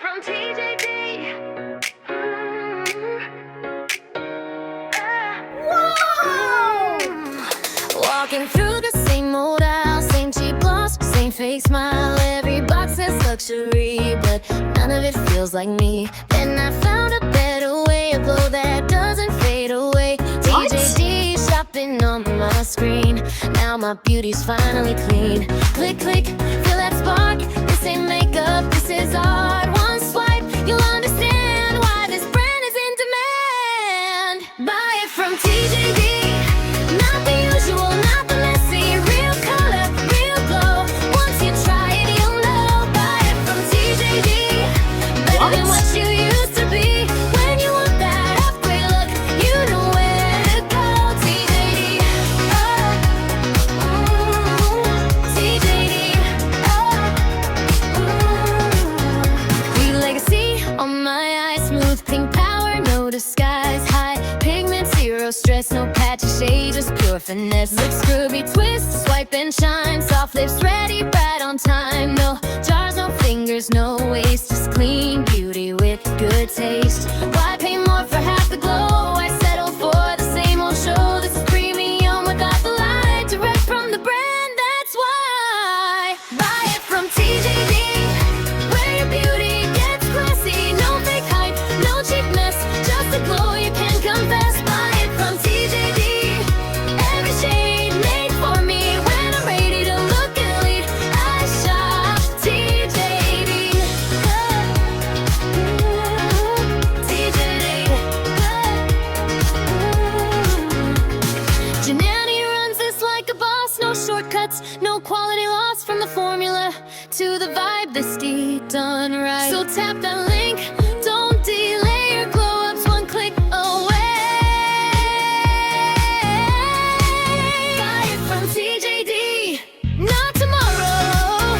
from TJD. Whoa! Walking through the same old aisle, same cheap gloss, same fake smile. Every box says luxury, but none of it feels like me. Then I found a better way, a glow that doesn't fade away. TJD shopping on my screen. Now my beauty's finally clean. Click, click, feel that spark. This ain't makeup, this is art. One swipe, you'll understand why this brand is in demand. Buy it from TJD. Not the usual, not the messy. Real color, real glow. Once you try it, you'll know. Buy it from TJD. Better than what you used to be. When you want that upgrade look, you know where to go. TJD. TJD. Real legacy on my eyes. Smooth pink power, no disguise. High pigment, zero stress. No patchy shade, just pure finesse. Lipscruby twist, swipe and shine. Soft lips ready, right on time. No jars, no fingers, no waste. Just clean beauty with good taste. Why pay more for half the glow? I settle for the same old show. This is premium without the light. Direct from the brand, that's why. Buy it from TJD. Where your beauty gets classy. No fake hype, no cheap mess. Just a glow you can confess. Buy it from TJD. Every shade made for me. When I'm ready to look elite, I shop TJD. TJD. Janani runs this like a boss. No shortcuts, no quality loss. From the formula to the vibe, this deed done right. So tap that link, don't delay. Your glow up's one click away. Buy it from TJD. Not tomorrow,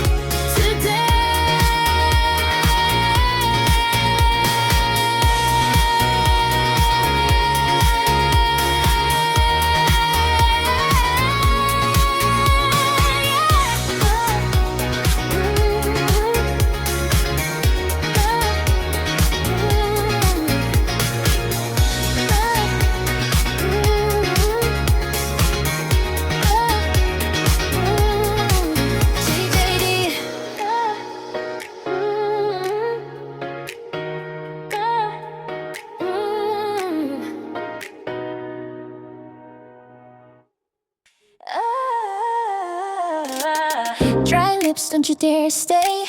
dry lips, don't you dare stay.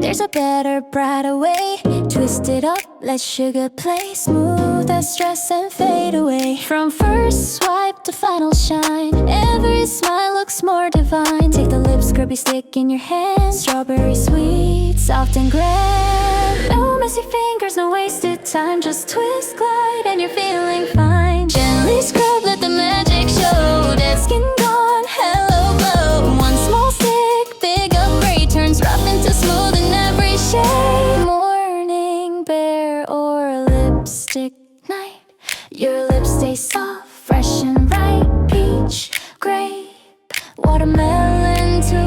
There's a better, brighter way. Twist it up, let sugar play. Smooth as stress and fade away. From first swipe to final shine, every smile looks more divine. Take the Lipscruby stick in your hand. Strawberry sweet, soft and grand. No messy fingers, no wasted time. Just twist, glide, and you're feeling fine. Gently scrub, let the magic show. Dead skin gone, hello glow. One small stick, big upgrade, turns rough into smooth in every shade. Morning bear or lipstick night, your lips stay soft, fresh and right. Peach, grape, watermelon too.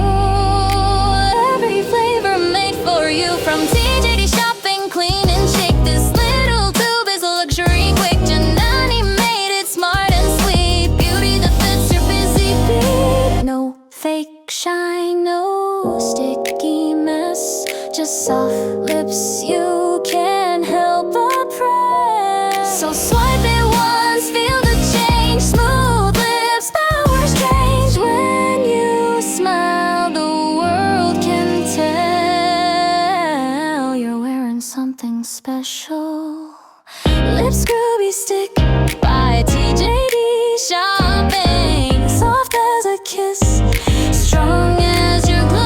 Every flavor made for you from TJD Shopping. Clean and chic, this little tube is a luxury quick. Janani made it smart and sweet. Beauty that fits your busy beat. No fake shine, no sticky mess. Just soft lips you can't help but press. So swipe it once, feel the change. Smooth lips, power strange. When you smile, the world can tell you're wearing something special. Lipscruby stick by TJD Shopping. Soft as a kiss, strong as your glow.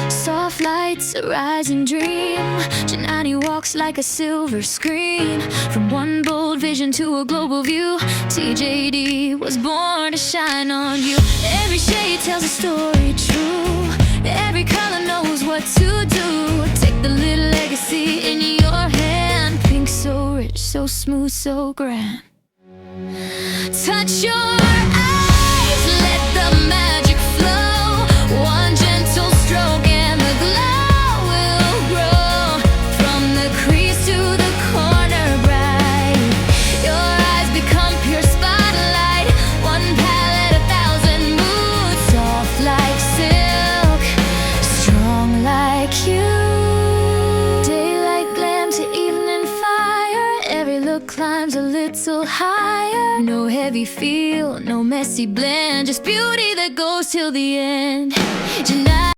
Soft lights, a rising dream. Janani walks like a silver screen. From one bold vision to a global view, TJD was born to shine on you. Every shade tells a story true. Every color knows what to do. Take the little legacy in your hand. Pink so rich, so smooth, so grand. Touch your eyes, let the magic flow. One gentle sometimes a little higher. No heavy feel, no messy blend, just beauty that goes till the end. Tonight